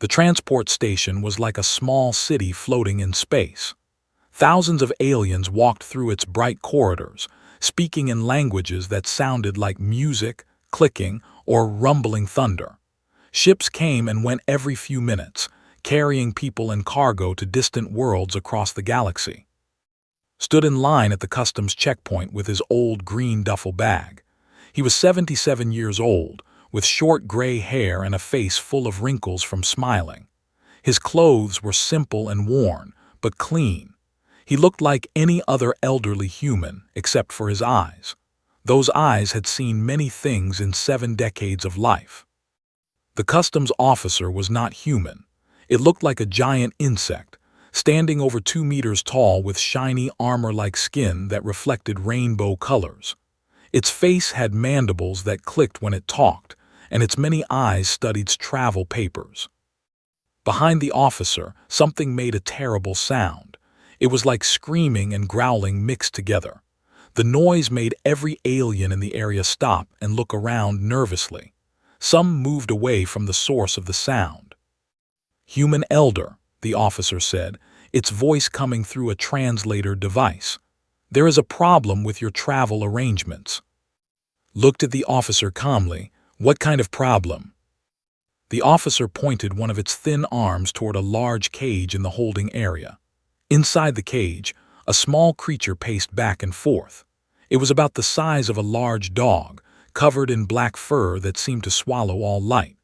The transport station was like a small city floating in space. Thousands of aliens walked through its bright corridors, speaking in languages that sounded like music, clicking, or rumbling thunder. Ships came and went every few minutes, carrying people and cargo to distant worlds across the galaxy. Stood in line at the customs checkpoint with his old green duffel bag. He was 77 years old, with short gray hair and a face full of wrinkles from smiling. His clothes were simple and worn, but clean. He looked like any other elderly human, except for his eyes. Those eyes had seen many things in 7 decades of life. The customs officer was not human. It looked like a giant insect, standing over 2 meters tall with shiny armor-like skin that reflected rainbow colors. Its face had mandibles that clicked when it talked, and its many eyes studied travel papers. Behind the officer, something made a terrible sound. It was like screaming and growling mixed together. The noise made every alien in the area stop and look around nervously. Some moved away from the source of the sound. "Human elder," the officer said, its voice coming through a translator device. "There is a problem with your travel arrangements." Looked at the officer calmly. "What kind of problem?" The officer pointed one of its thin arms toward a large cage in the holding area. Inside the cage, a small creature paced back and forth. It was about the size of a large dog, covered in black fur that seemed to swallow all light.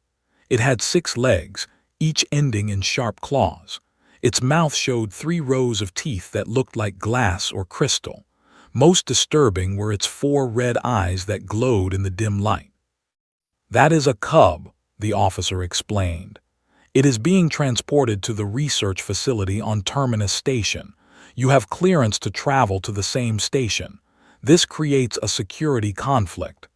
It had 6 legs, each ending in sharp claws. Its mouth showed 3 rows of teeth that looked like glass or crystal. Most disturbing were its 4 red eyes that glowed in the dim light. "That is a cub," the officer explained. "It is being transported to the research facility on Terminus Station. You have clearance to travel to the same station. This creates a security conflict."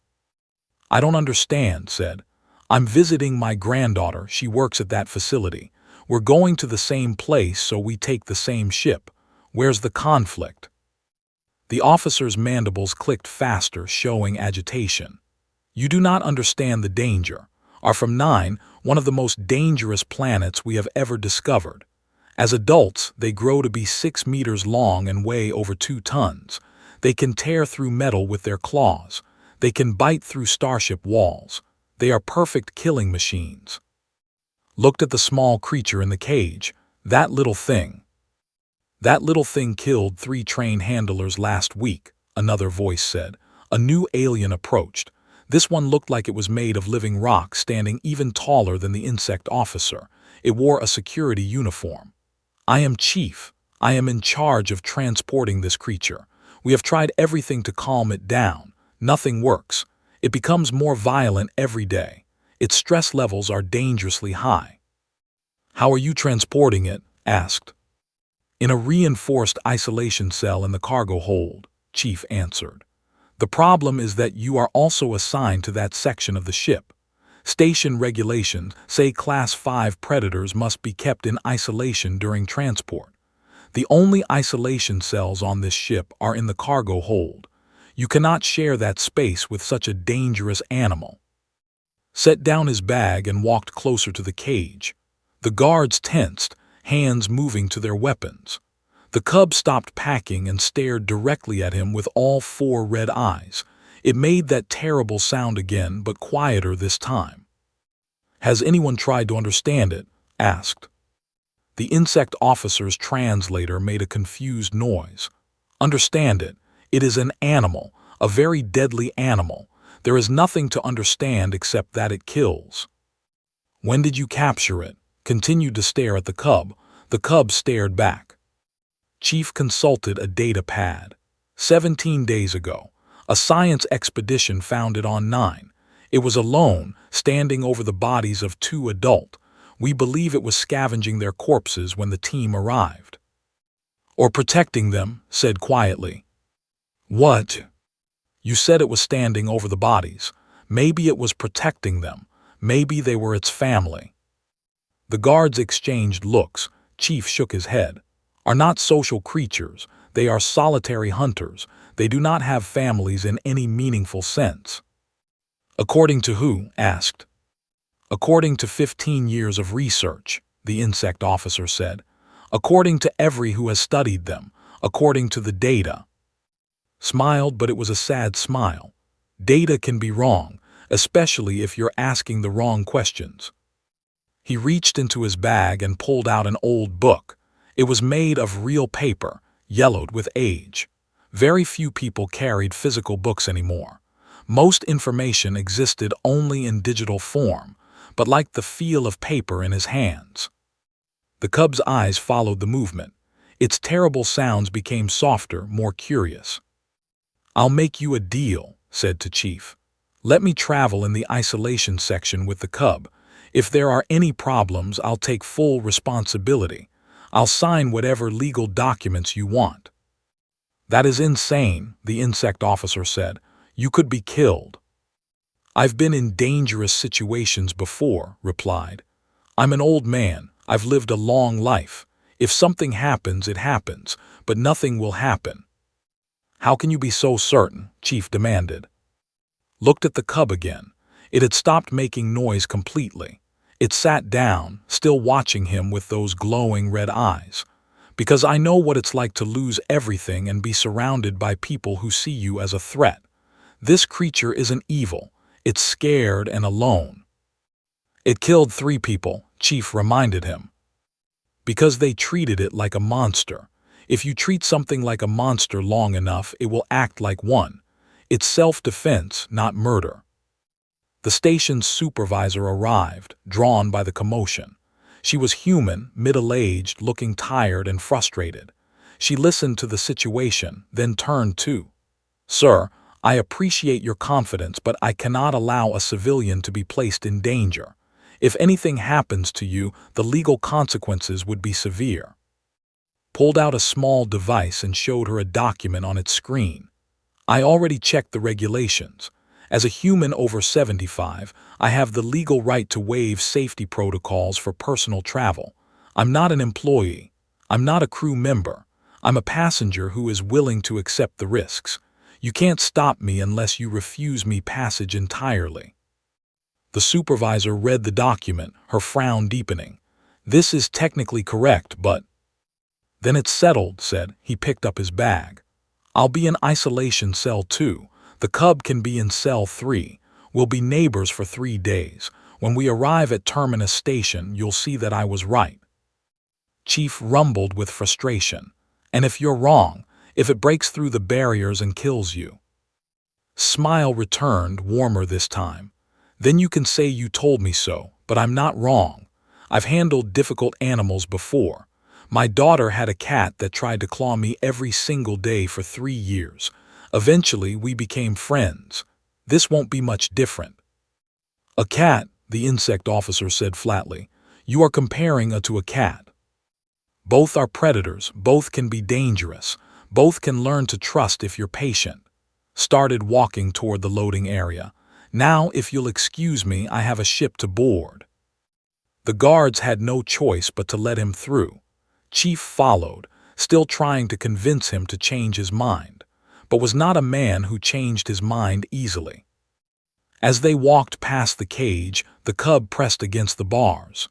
"I don't understand," said. "I'm visiting my granddaughter. She works at that facility. We're going to the same place, so we take the same ship. Where's the conflict?" The officer's mandibles clicked faster, showing agitation. "You do not understand the danger. Are from 9, one of the most dangerous planets we have ever discovered. As adults, they grow to be 6 meters long and weigh over 2 tons. They can tear through metal with their claws. They can bite through starship walls. They are perfect killing machines." Looked at the small creature in the cage. "That little thing." "That little thing killed 3 train handlers last week," another voice said. A new alien approached. This one looked like it was made of living rock, standing even taller than the insect officer. It wore a security uniform. "I am Chief. I am in charge of transporting this creature. We have tried everything to calm it down. Nothing works. It becomes more violent every day. Its stress levels are dangerously high." "How are you transporting it?" asked. "In a reinforced isolation cell in the cargo hold," Chief answered. "The problem is that you are also assigned to that section of the ship. Station regulations say Class 5 predators must be kept in isolation during transport. The only isolation cells on this ship are in the cargo hold. You cannot share that space with such a dangerous animal." Set down his bag and walked closer to the cage. The guards tensed, hands moving to their weapons. The cub stopped packing and stared directly at him with all 4 red eyes. It made that terrible sound again, but quieter this time. "Has anyone tried to understand it?" asked. The insect officer's translator made a confused noise. "Understand it? It is an animal, a very deadly animal. There is nothing to understand except that it kills." "When did you capture it?" Continued to stare at the cub. The cub stared back. Chief consulted a data pad. 17 days ago. A science expedition found it on 9. It was alone, standing over the bodies of 2 adults. We believe it was scavenging their corpses when the team arrived. "Or protecting them," said quietly. "What?" "You said it was standing over the bodies. Maybe it was protecting them. Maybe they were its family." The guards exchanged looks. Chief shook his head. "Are not social creatures. They are solitary hunters. They do not have families in any meaningful sense." "According to who?" asked. According to 15 years of research, the insect officer said. According to every who has studied them, according to the data. Smiled, but it was a sad smile. Data can be wrong, especially if you're asking the wrong questions. He reached into his bag and pulled out an old book. It was made of real paper, yellowed with age. Very few people carried physical books anymore. Most information existed only in digital form, but liked the feel of paper in his hands. The cub's eyes followed the movement. Its terrible sounds became softer, more curious. "I'll make you a deal," said to Chief. "Let me travel in the isolation section with the cub. If there are any problems, I'll take full responsibility. I'll sign whatever legal documents you want." "That is insane," the insect officer said. "You could be killed." "I've been in dangerous situations before," replied. "I'm an old man. I've lived a long life. If something happens, it happens, but nothing will happen." "How can you be so certain?" Chief demanded. Looked at the cub again. It had stopped making noise completely. It sat down, still watching him with those glowing red eyes. "Because I know what it's like to lose everything and be surrounded by people who see you as a threat. This creature isn't evil. It's scared and alone." "It killed 3 people," Chief reminded him. "Because they treated it like a monster. If you treat something like a monster long enough, it will act like one. It's self-defense, not murder." The station's supervisor arrived, drawn by the commotion. She was human, middle-aged, looking tired and frustrated. She listened to the situation, then turned to, "Sir, I appreciate your confidence, but I cannot allow a civilian to be placed in danger. If anything happens to you, the legal consequences would be severe." Pulled out a small device and showed her a document on its screen. "I already checked the regulations. As a human over 75, I have the legal right to waive safety protocols for personal travel. I'm not an employee. I'm not a crew member. I'm a passenger who is willing to accept the risks. You can't stop me unless you refuse me passage entirely." The supervisor read the document, her frown deepening. "This is technically correct, but—" "Then it's settled," said. He picked up his bag. "I'll be in isolation cell 2. The cub can be in cell 3. We'll be neighbors for 3 days. When we arrive at Terminus Station, you'll see that I was right." Chief rumbled with frustration. "And if you're wrong, if it breaks through the barriers and kills you?" Smile returned, warmer this time. "Then you can say you told me so, but I'm not wrong. I've handled difficult animals before. My daughter had a cat that tried to claw me every single day for 3 years. Eventually, we became friends. This won't be much different." "A cat," the insect officer said flatly. "You are comparing her to a cat. Both are predators, both can be dangerous, both can learn to trust if you're patient." Started walking toward the loading area. "Now, if you'll excuse me, I have a ship to board." The guards had no choice but to let him through. Chief followed, still trying to convince him to change his mind, but was not a man who changed his mind easily. As they walked past the cage, the cub pressed against the bars.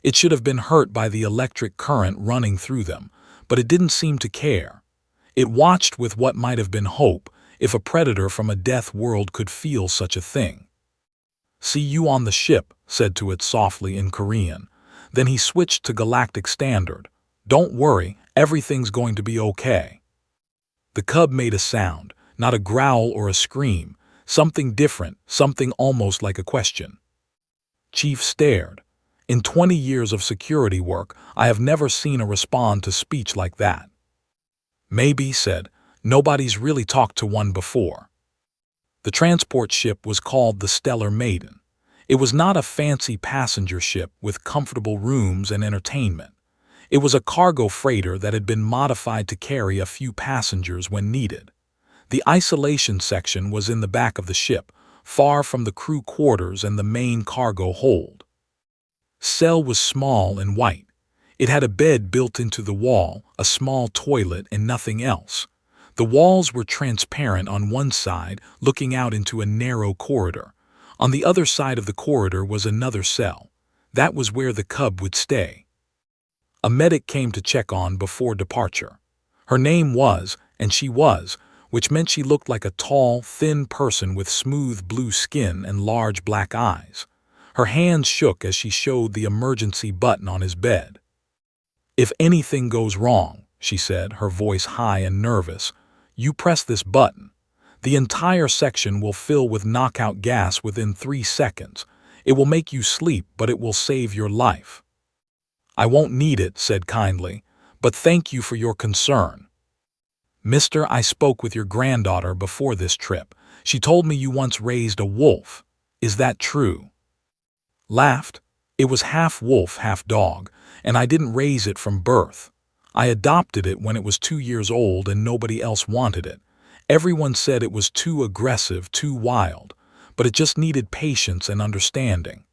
It should have been hurt by the electric current running through them, but it didn't seem to care. It watched with what might have been hope, if a predator from a death world could feel such a thing. "See you on the ship," said to it softly in Korean. Then he switched to Galactic Standard. "Don't worry, everything's going to be okay." The cub made a sound, not a growl or a scream, something different, something almost like a question. Chief stared. "In 20 years of security work, I have never seen a respond to speech like that." "Maybe," said, "nobody's really talked to one before." The transport ship was called the Stellar Maiden. It was not a fancy passenger ship with comfortable rooms and entertainment. It was a cargo freighter that had been modified to carry a few passengers when needed. The isolation section was in the back of the ship, far from the crew quarters and the main cargo hold. Cell was small and white. It had a bed built into the wall, a small toilet, and nothing else. The walls were transparent on one side, looking out into a narrow corridor. On the other side of the corridor was another cell. That was where the cub would stay. A medic came to check on before departure. Her name was, and she was, which meant she looked like a tall, thin person with smooth blue skin and large black eyes. Her hands shook as she showed the emergency button on his bed. "If anything goes wrong," she said, her voice high and nervous, "you press this button. The entire section will fill with knockout gas within 3 seconds. It will make you sleep, but it will save your life." "I won't need it," said kindly, "but thank you for your concern." "Mister, I spoke with your granddaughter before this trip. She told me you once raised a wolf. Is that true?" Laughed. "It was half wolf, half dog, and I didn't raise it from birth. I adopted it when it was 2 years old and nobody else wanted it. Everyone said it was too aggressive, too wild, but it just needed patience and understanding."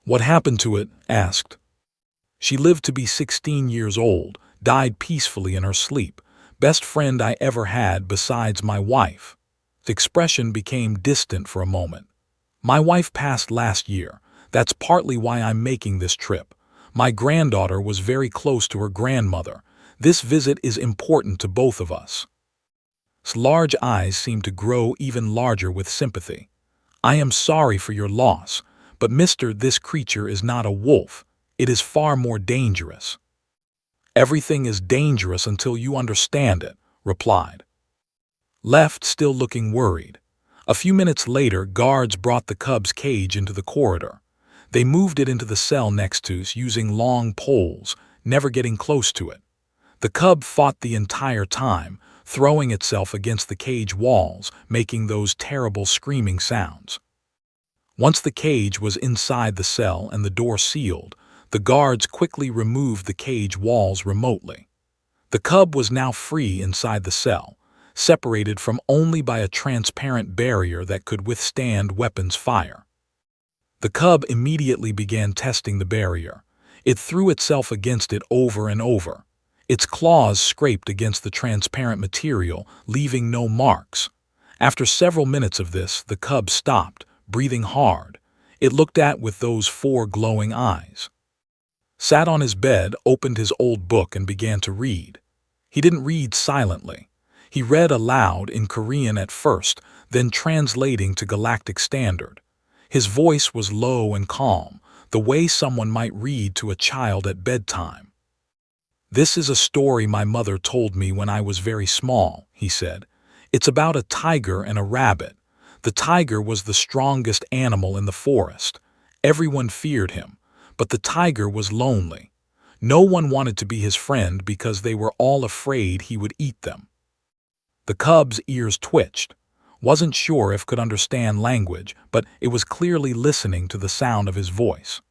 "What happened to it?" asked. "She lived to be 16 years old, died peacefully in her sleep. Best friend I ever had besides my wife." The expression became distant for a moment. "My wife passed last year. That's partly why I'm making this trip. My granddaughter was very close to her grandmother. This visit is important to both of us." His large eyes seemed to grow even larger with sympathy. "I am sorry for your loss, but mister, this creature is not a wolf. It is far more dangerous." "Everything is dangerous until you understand it," replied. Left, still looking worried. A few minutes later, guards brought the cub's cage into the corridor. They moved it into the cell next to us using long poles, never getting close to it. The cub fought the entire time, throwing itself against the cage walls, making those terrible screaming sounds. Once the cage was inside the cell and the door sealed, the guards quickly removed the cage walls remotely. The cub was now free inside the cell, separated from only by a transparent barrier that could withstand weapons fire. The cub immediately began testing the barrier. It threw itself against it over and over. Its claws scraped against the transparent material, leaving no marks. After several minutes of this, the cub stopped, breathing hard. It looked at with those 4 glowing eyes. Sat on his bed, opened his old book, and began to read. He didn't read silently. He read aloud in Korean at first, then translating to Galactic Standard. His voice was low and calm, the way someone might read to a child at bedtime. "This is a story my mother told me when I was very small," he said. "It's about a tiger and a rabbit. The tiger was the strongest animal in the forest. Everyone feared him, but the tiger was lonely. No one wanted to be his friend because they were all afraid he would eat them." The cub's ears twitched. Wasn't sure if could understand language, but it was clearly listening to the sound of his voice.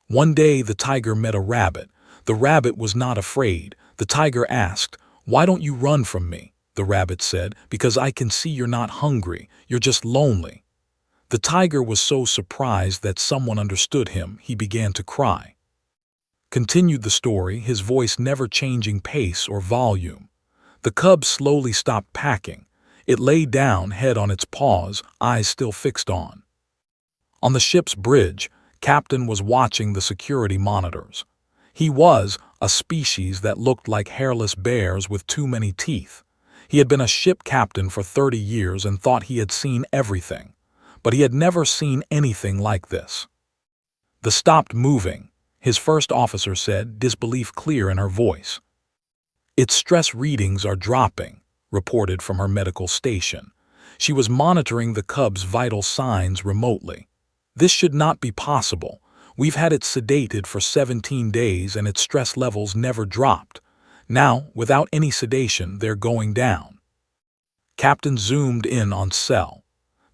One day the tiger met a rabbit. The rabbit was not afraid. The tiger asked, "Why don't you run from me?" The rabbit said, "Because I can see you're not hungry, you're just lonely." The tiger was so surprised that someone understood him, he began to cry. Continued the story, his voice never changing pace or volume. The cub slowly stopped packing. It lay down, head on its paws, eyes still fixed on. On the ship's bridge, Captain was watching the security monitors. He was a species that looked like hairless bears with too many teeth. He had been a ship captain for 30 years and thought he had seen everything, but he had never seen anything like this. The stopped moving, his first officer said, disbelief clear in her voice. "Its stress readings are dropping," reported from her medical station. She was monitoring the cub's vital signs remotely. "This should not be possible. We've had it sedated for 17 days and its stress levels never dropped. Now, without any sedation, they're going down." Captain zoomed in on Cell.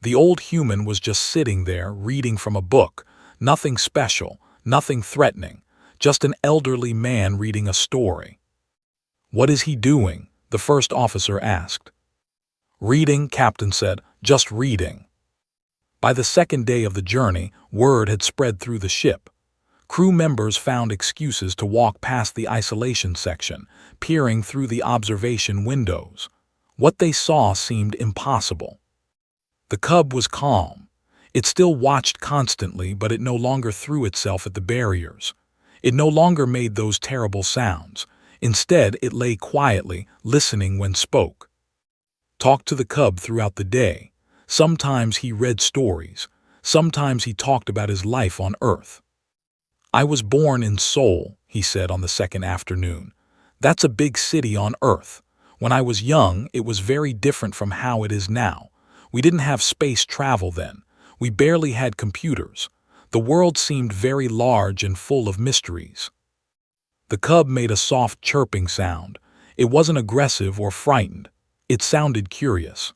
The old human was just sitting there, reading from a book. Nothing special, nothing threatening, just an elderly man reading a story. "What is he doing?" the first officer asked. "Reading," Captain said, "just reading." By the second day of the journey, word had spread through the ship. Crew members found excuses to walk past the isolation section, peering through the observation windows. What they saw seemed impossible. The cub was calm. It still watched constantly, but it no longer threw itself at the barriers. It no longer made those terrible sounds. Instead, it lay quietly, listening when spoke. Talked to the cub throughout the day. Sometimes he read stories. Sometimes he talked about his life on Earth. "I was born in Seoul," he said on the second afternoon. "That's a big city on Earth. When I was young, it was very different from how it is now. We didn't have space travel then. We barely had computers. The world seemed very large and full of mysteries." The cub made a soft chirping sound. It wasn't aggressive or frightened. It sounded curious.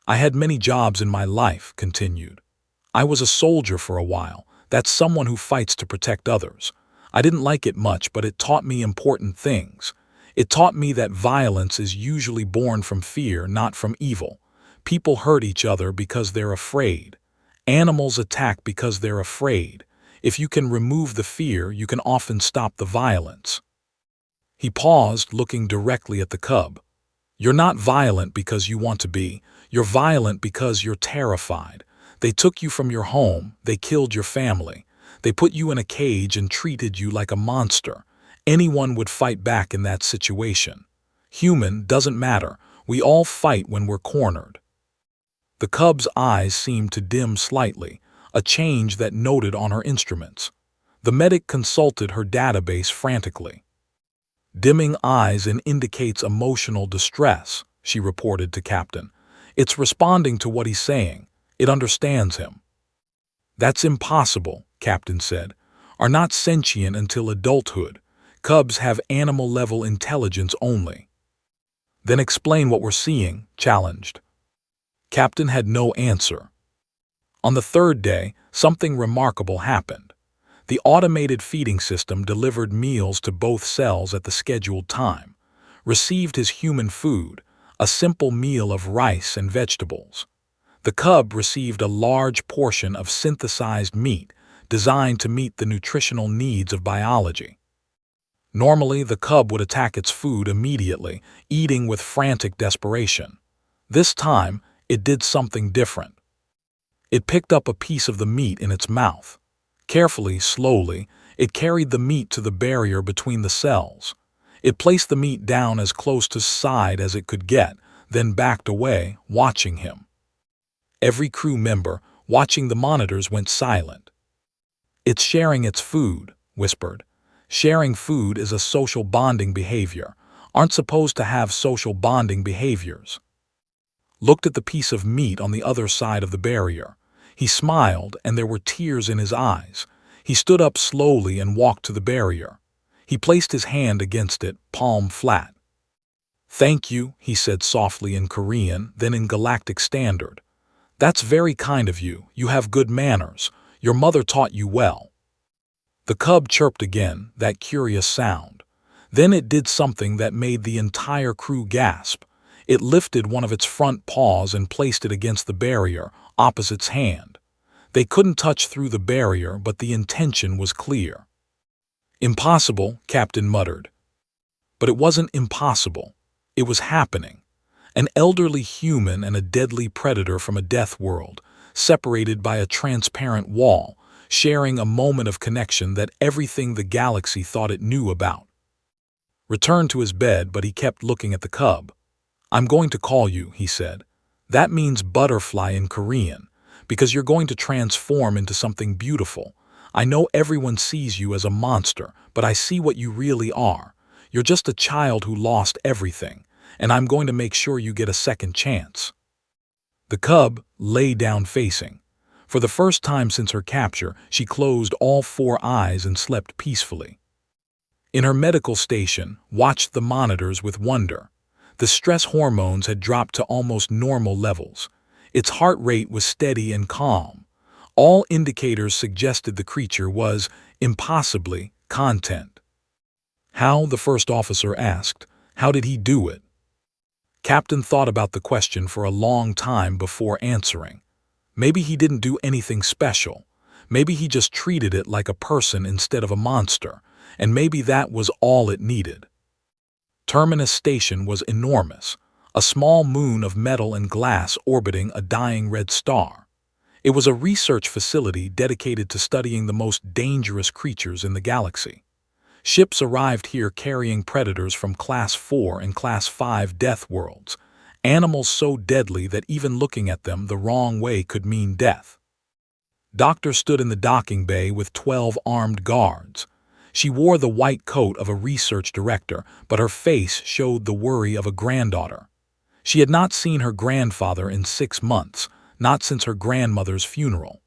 "I had many jobs in my life," continued. "I was a soldier for a while. That's someone who fights to protect others. I didn't like it much, but it taught me important things. It taught me that violence is usually born from fear, not from evil. People hurt each other because they're afraid. Animals attack because they're afraid. If you can remove the fear, you can often stop the violence." He paused, looking directly at the cub. "You're not violent because you want to be. You're violent because you're terrified. They took you from your home. They killed your family. They put you in a cage and treated you like a monster. Anyone would fight back in that situation. Human doesn't matter. We all fight when we're cornered." The cub's eyes seemed to dim slightly, a change that noted on her instruments. The medic consulted her database frantically. "Dimming eyes indicates emotional distress," she reported to Captain. "It's responding to what he's saying. It understands him." "That's impossible," Captain said. "Are not sentient until adulthood. Cubs have animal-level intelligence only." "Then explain what we're seeing," challenged. Captain had no answer. On the third day, something remarkable happened. The automated feeding system delivered meals to both cells at the scheduled time, received his human food, a simple meal of rice and vegetables. The cub received a large portion of synthesized meat designed to meet the nutritional needs of biology. Normally, the cub would attack its food immediately, eating with frantic desperation. This time, it did something different. It picked up a piece of the meat in its mouth. Carefully, slowly, it carried the meat to the barrier between the cells. It placed the meat down as close to his side as it could get, then backed away, watching him. Every crew member, watching the monitors, went silent. "It's sharing its food," whispered. "Sharing food is a social bonding behavior. Aren't supposed to have social bonding behaviors." Looked at the piece of meat on the other side of the barrier. He smiled, and there were tears in his eyes. He stood up slowly and walked to the barrier. He placed his hand against it, palm flat. "Thank you," he said softly in Korean, then in Galactic Standard. "That's very kind of you. You have good manners. Your mother taught you well." The cub chirped again, that curious sound. Then it did something that made the entire crew gasp. It lifted one of its front paws and placed it against the barrier, opposite its hand. They couldn't touch through the barrier, but the intention was clear. "Impossible," Captain muttered. But it wasn't impossible. It was happening. An elderly human and a deadly predator from a death world, separated by a transparent wall, sharing a moment of connection that everything the galaxy thought it knew about. Returned to his bed, but he kept looking at the cub. "I'm going to call you," he said. "That means butterfly in Korean, because you're going to transform into something beautiful. I know everyone sees you as a monster, but I see what you really are. You're just a child who lost everything, and I'm going to make sure you get a second chance." The cub lay down facing. For the first time since her capture, she closed all four eyes and slept peacefully. In her medical station, watched the monitors with wonder. The stress hormones had dropped to almost normal levels. Its heart rate was steady and calm. All indicators suggested the creature was, impossibly, content. "How?" the first officer asked. "How did he do it?" Captain thought about the question for a long time before answering. Maybe he didn't do anything special. Maybe he just treated it like a person instead of a monster, and maybe that was all it needed. Terminus Station was enormous, a small moon of metal and glass orbiting a dying red star. It was a research facility dedicated to studying the most dangerous creatures in the galaxy. Ships arrived here carrying predators from Class 4 and Class 5 death worlds, animals so deadly that even looking at them the wrong way could mean death. Doctor stood in the docking bay with 12 armed guards. She wore the white coat of a research director, but her face showed the worry of a granddaughter. She had not seen her grandfather in 6 months, not since her grandmother's funeral.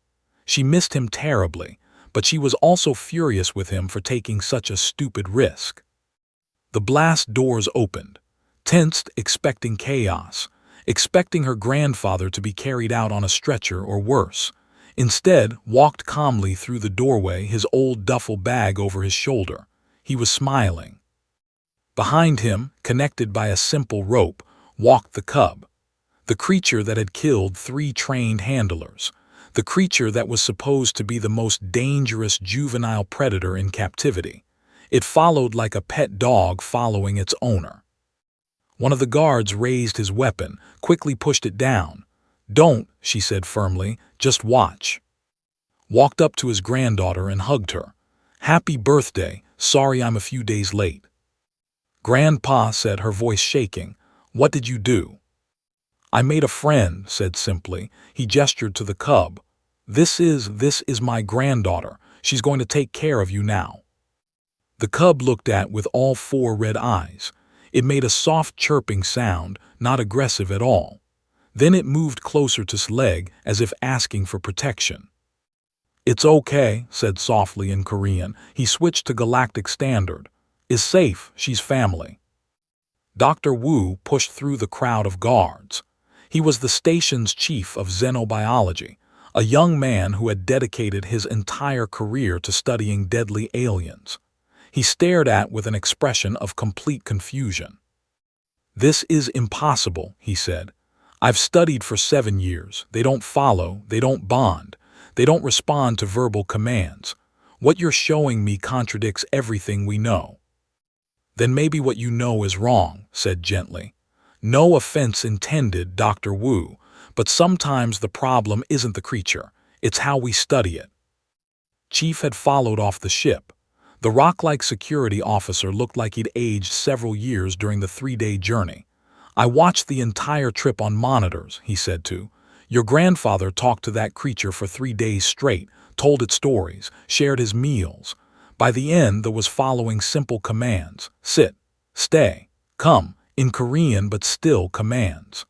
She missed him terribly, but she was also furious with him for taking such a stupid risk. The blast doors opened, tensed, expecting chaos, expecting her grandfather to be carried out on a stretcher or worse. Instead, walked calmly through the doorway, his old duffel bag over his shoulder. He was smiling. Behind him, connected by a simple rope, walked the cub, the creature that had killed 3 trained handlers, the creature that was supposed to be the most dangerous juvenile predator in captivity. It followed like a pet dog following its owner. One of the guards raised his weapon, quickly pushed it down. "Don't," she said firmly, "just watch." Walked up to his granddaughter and hugged her. "Happy birthday, sorry I'm a few days late." "Grandpa," said, her voice shaking, "what did you do?" "I made a friend," said simply. He gestured to the cub. This is my granddaughter. She's going to take care of you now." The cub looked at with all 4 red eyes. It made a soft chirping sound, not aggressive at all. Then it moved closer to Sleg as if asking for protection. "It's okay," said softly in Korean. He switched to Galactic Standard. "Is safe, she's family." Dr. Wu pushed through the crowd of guards. He was the station's chief of xenobiology, a young man who had dedicated his entire career to studying deadly aliens. He stared at with an expression of complete confusion. "This is impossible," he said. "I've studied for 7 years. They don't follow, they don't bond, they don't respond to verbal commands. What you're showing me contradicts everything we know." "Then maybe what you know is wrong," said gently. "No offense intended, Dr. Wu, but sometimes the problem isn't the creature, it's how we study it." Chief had followed off the ship. The rock-like security officer looked like he'd aged several years during the 3-day journey. "I watched the entire trip on monitors," he said to. "Your grandfather talked to that creature for 3 days straight, told it stories, shared his meals. By the end, there was following simple commands. Sit, stay, come, in Korean but still commands."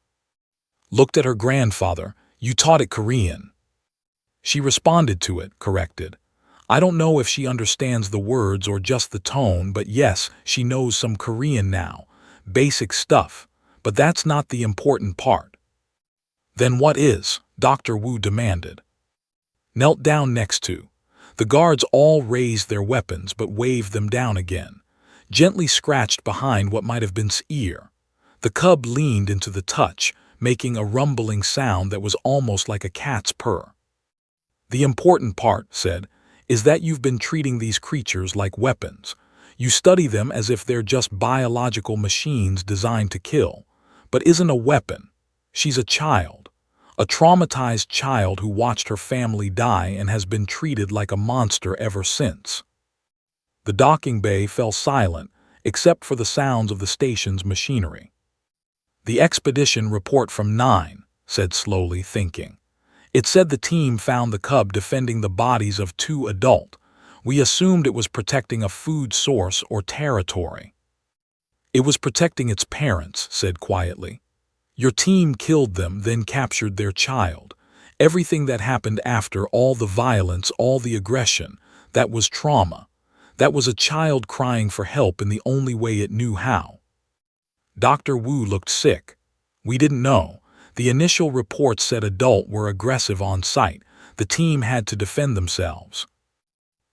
Looked at her grandfather. "You taught it Korean." She responded to it, corrected. "I don't know if she understands the words or just the tone, but yes, she knows some Korean now. Basic stuff. But that's not the important part." "Then what is?" Dr. Wu demanded. Knelt down next to. The guards all raised their weapons but waved them down again. Gently scratched behind what might have been ear. The cub leaned into the touch, making a rumbling sound that was almost like a cat's purr. "The important part," said, "is that you've been treating these creatures like weapons. You study them as if they're just biological machines designed to kill. But isn't a weapon. She's a child. A traumatized child who watched her family die and has been treated like a monster ever since." The docking bay fell silent, except for the sounds of the station's machinery. "The expedition report from 9, said slowly, thinking. "It said the team found the cub defending the bodies of 2 adult. We assumed it was protecting a food source or territory." "It was protecting its parents," said quietly. "Your team killed them, then captured their child. Everything that happened after, all the violence, all the aggression, that was trauma. That was a child crying for help in the only way it knew how." Dr. Wu looked sick. "We didn't know. The initial reports said adults were aggressive on sight. The team had to defend themselves."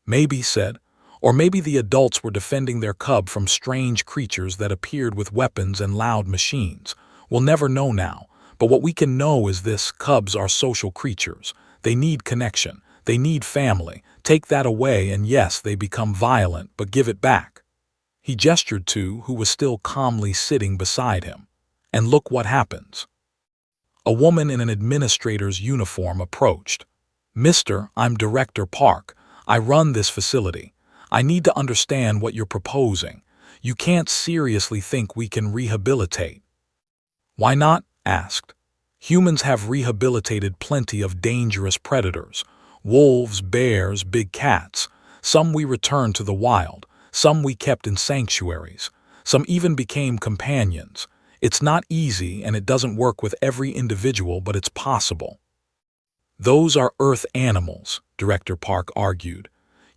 "Maybe," said, "or maybe the adults were defending their cub from strange creatures that appeared with weapons and loud machines. We'll never know now, but what we can know is this: cubs are social creatures. They need connection. They need family. Take that away and yes, they become violent, but give it back." He gestured to who was still calmly sitting beside him. "And look what happens." A woman in an administrator's uniform approached. "Mister, I'm Director Park. I run this facility. I need to understand what you're proposing. You can't seriously think we can rehabilitate." "Why not?" asked. "Humans have rehabilitated plenty of dangerous predators. Wolves, bears, big cats. Some we returned to the wild. Some we kept in sanctuaries. Some even became companions. It's not easy and it doesn't work with every individual, but it's possible." "Those are Earth animals," Director Park argued.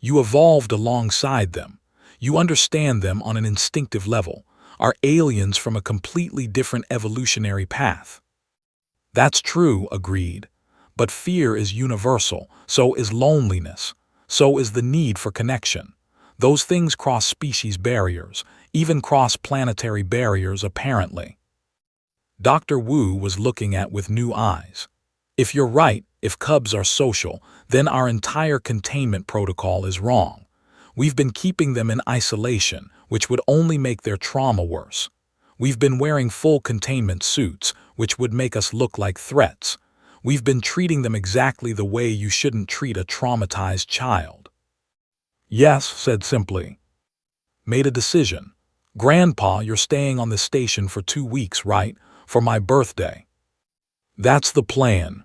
"You evolved alongside them. You understand them on an instinctive level, are aliens from a completely different evolutionary path." "That's true," agreed. "But fear is universal, so is loneliness, so is the need for connection. Those things cross species barriers, even cross planetary barriers apparently." Dr. Wu was looking at with new eyes. "If you're right, if cubs are social, then our entire containment protocol is wrong. We've been keeping them in isolation, which would only make their trauma worse. We've been wearing full containment suits, which would make us look like threats. We've been treating them exactly the way you shouldn't treat a traumatized child." "Yes," said simply. "Made a decision. Grandpa, you're staying on the station for 2 weeks, right? For my birthday." "That's the plan."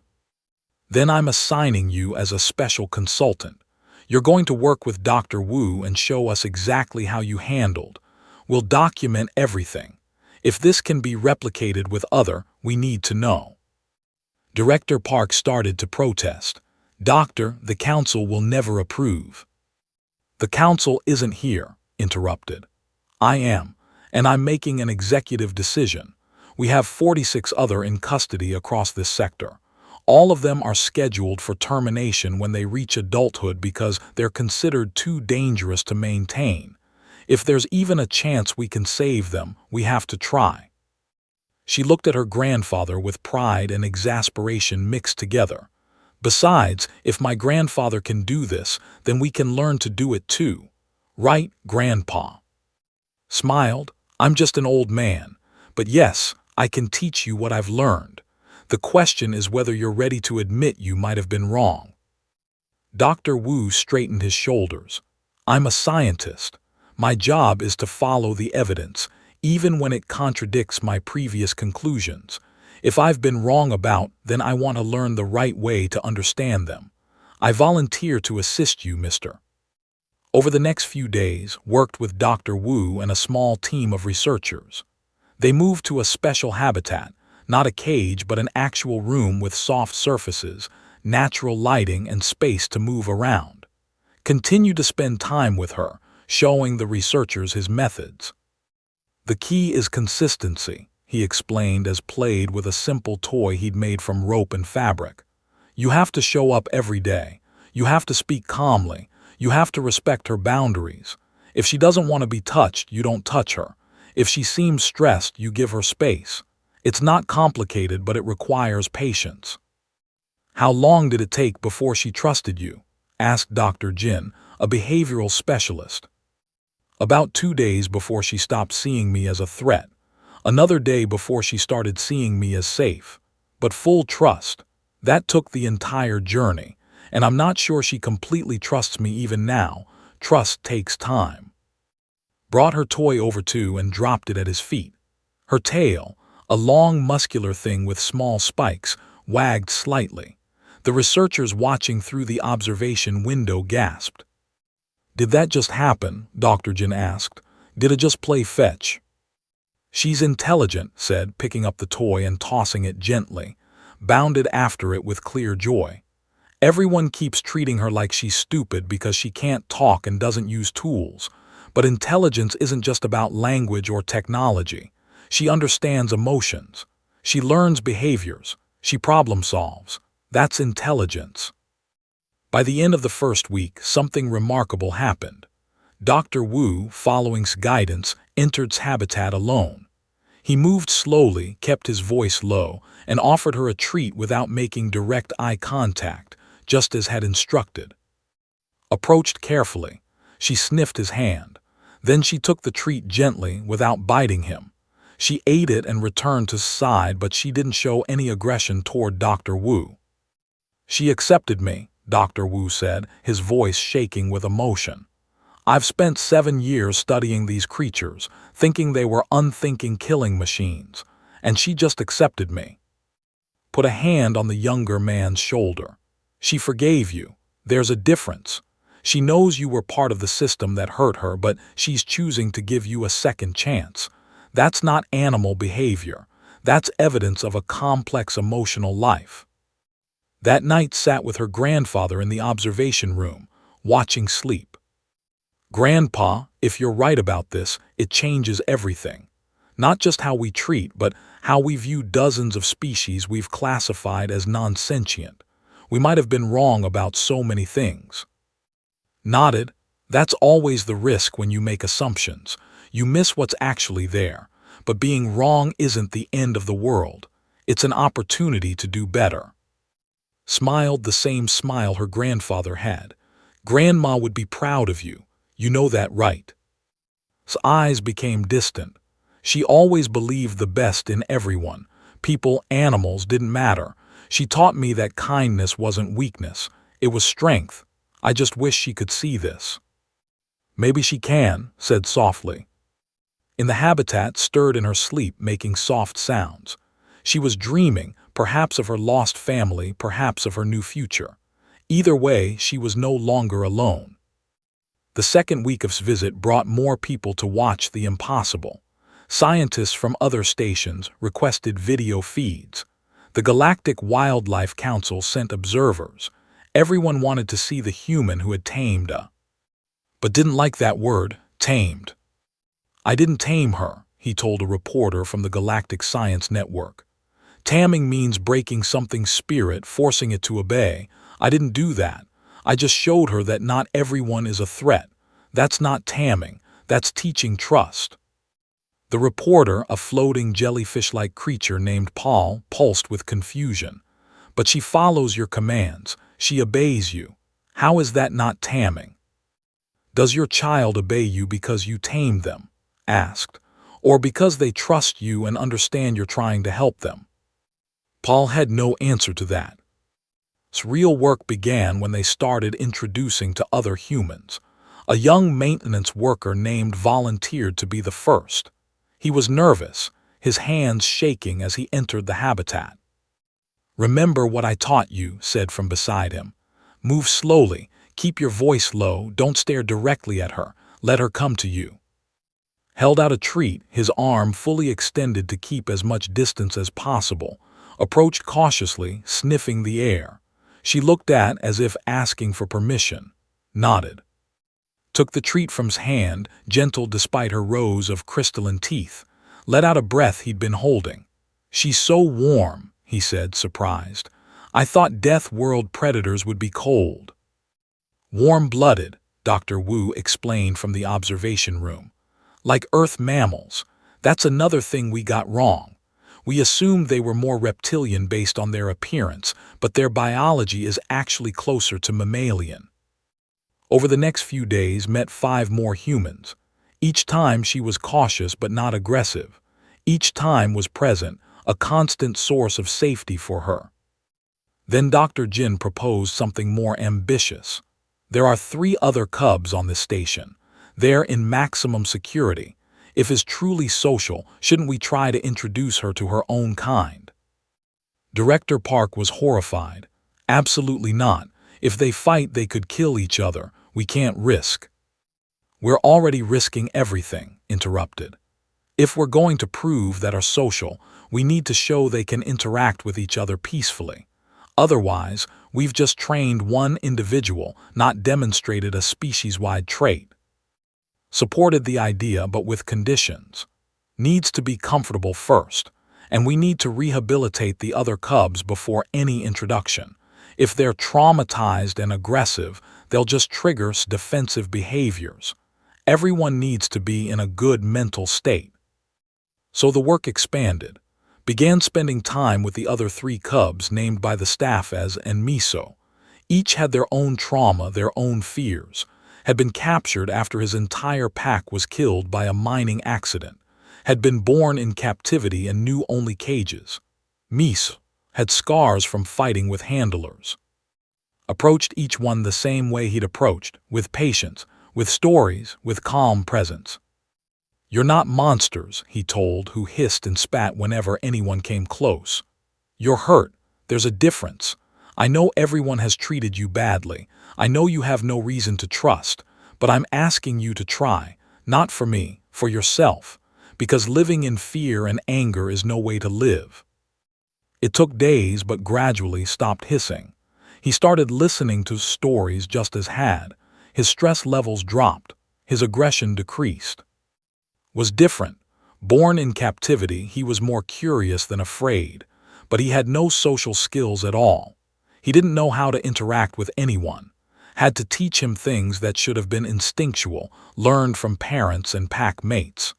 "Then I'm assigning you as a special consultant. You're going to work with Dr. Wu and show us exactly how you handled. We'll document everything. If this can be replicated with other, we need to know." Director Park started to protest. "Doctor, the council will never approve." "The council isn't here," interrupted. "I am, and I'm making an executive decision. We have 46 other in custody across this sector. All of them are scheduled for termination when they reach adulthood because they're considered too dangerous to maintain. If there's even a chance we can save them, we have to try." She looked at her grandfather with pride and exasperation mixed together. "Besides, if my grandfather can do this, then we can learn to do it too. Right, Grandpa?" Smiled. "I'm just an old man. But yes, I can teach you what I've learned. The question is whether you're ready to admit you might have been wrong." Dr. Wu straightened his shoulders. "I'm a scientist. My job is to follow the evidence, even when it contradicts my previous conclusions. If I've been wrong about, then I want to learn the right way to understand them. I volunteer to assist you, mister." Over the next few days, worked with Dr. Wu and a small team of researchers. They moved to a special habitat, not a cage but an actual room with soft surfaces, natural lighting and space to move around. Continued to spend time with her, showing the researchers his methods. "The key is consistency," he explained as played with a simple toy he'd made from rope and fabric. "You have to show up every day. You have to speak calmly. You have to respect her boundaries. If she doesn't want to be touched, you don't touch her. If she seems stressed, you give her space. It's not complicated, but it requires patience." "How long did it take before she trusted you?" asked Dr. Jin, a behavioral specialist. "About 2 days before she stopped seeing me as a threat. Another day before she started seeing me as safe. But full trust. That took the entire journey, and I'm not sure she completely trusts me even now. Trust takes time." Brought her toy over to and dropped it at his feet. Her tail, a long muscular thing with small spikes, wagged slightly. The researchers watching through the observation window gasped. "Did that just happen?" Dr. Jin asked. "Did it just play fetch?" "She's intelligent," said, picking up the toy and tossing it gently. Bounded after it with clear joy. "Everyone keeps treating her like she's stupid because she can't talk and doesn't use tools. But intelligence isn't just about language or technology. She understands emotions. She learns behaviors. She problem solves. That's intelligence." By the end of the first week, something remarkable happened. Dr. Wu, following guidance, entered habitat alone. He moved slowly, kept his voice low, and offered her a treat without making direct eye contact, just as had instructed. Approached carefully. She sniffed his hand. Then she took the treat gently, without biting him. She ate it and returned to his side, but she didn't show any aggression toward Dr. Wu. She accepted me, Dr. Wu said, his voice shaking with emotion. I've spent 7 years studying these creatures, thinking they were unthinking killing machines, and she just accepted me. Put a hand on the younger man's shoulder. She forgave you. There's a difference. She knows you were part of the system that hurt her, but she's choosing to give you a second chance. That's not animal behavior. That's evidence of a complex emotional life. That night sat with her grandfather in the observation room, watching sleep. Grandpa, if you're right about this, it changes everything. Not just how we treat, but how we view dozens of species we've classified as non-sentient. We might have been wrong about so many things. Nodded. That's always the risk when you make assumptions. You miss what's actually there. But being wrong isn't the end of the world. It's an opportunity to do better. Smiled the same smile her grandfather had. Grandma would be proud of you. You know that, right? His eyes became distant. She always believed the best in everyone. People, animals didn't matter. She taught me that kindness wasn't weakness. It was strength. I just wish she could see this. Maybe she can, said softly. In the habitat stirred in her sleep, making soft sounds. She was dreaming, perhaps of her lost family, perhaps of her new future. Either way, she was no longer alone. The second week of his visit brought more people to watch the impossible. Scientists from other stations requested video feeds. The Galactic Wildlife Council sent observers. Everyone wanted to see the human who had tamed a. But didn't like that word, tamed. I didn't tame her, he told a reporter from the Galactic Science Network. Taming means breaking something's spirit, forcing it to obey. I didn't do that. I just showed her that not everyone is a threat. That's not taming. That's teaching trust. The reporter, a floating jellyfish-like creature named Paul, pulsed with confusion. But she follows your commands. She obeys you. How is that not taming? Does your child obey you because you tamed them? Asked. Or because they trust you and understand you're trying to help them? Paul had no answer to that. Its real work began when they started introducing to other humans. A young maintenance worker named volunteered to be the first. He was nervous, his hands shaking as he entered the habitat. Remember what I taught you, said from beside him. Move slowly, keep your voice low, don't stare directly at her, let her come to you. Held out a treat, his arm fully extended to keep as much distance as possible, approached cautiously, sniffing the air. She looked at as if asking for permission, nodded. Took the treat from his hand, gentle despite her rows of crystalline teeth, let out a breath he'd been holding. She's so warm, he said, surprised. I thought Death World predators would be cold. Warm-blooded, Dr. Wu explained from the observation room. Like Earth mammals. That's another thing we got wrong. We assumed they were more reptilian based on their appearance, but their biology is actually closer to mammalian. Over the next few days, met 5 more humans. Each time she was cautious but not aggressive. Each time was present, a constant source of safety for her. Then Dr. Jin proposed something more ambitious. There are 3 other cubs on this station. They're in maximum security. If is truly social, shouldn't we try to introduce her to her own kind? Director Park was horrified. Absolutely not. If they fight, they could kill each other. We can't risk. We're already risking everything, interrupted. If we're going to prove that are social, we need to show they can interact with each other peacefully. Otherwise, we've just trained one individual, not demonstrated a species-wide trait. Supported the idea, but with conditions. Needs to be comfortable first, and we need to rehabilitate the other cubs before any introduction. If they're traumatized and aggressive, they'll just trigger defensive behaviors. Everyone needs to be in a good mental state. So the work expanded. Began spending time with the other 3 cubs named by the staff as and Miso. Each had their own trauma, their own fears. Had been captured after his entire pack was killed by a mining accident. had been born in captivity and knew only cages. Mies had scars from fighting with handlers. Approached each one the same way he'd approached, with patience, with stories, with calm presence. "You're not monsters," he told, who hissed and spat whenever anyone came close. "You're hurt. There's a difference. I know everyone has treated you badly. I know you have no reason to trust, but I'm asking you to try, not for me, for yourself, because living in fear and anger is no way to live." It took days, but gradually stopped hissing. He started listening to stories just as had. His stress levels dropped. His aggression decreased. Was different. Born in captivity, he was more curious than afraid, but he had no social skills at all. He didn't know how to interact with anyone. Had to teach him things that should have been instinctual, learned from parents and pack mates.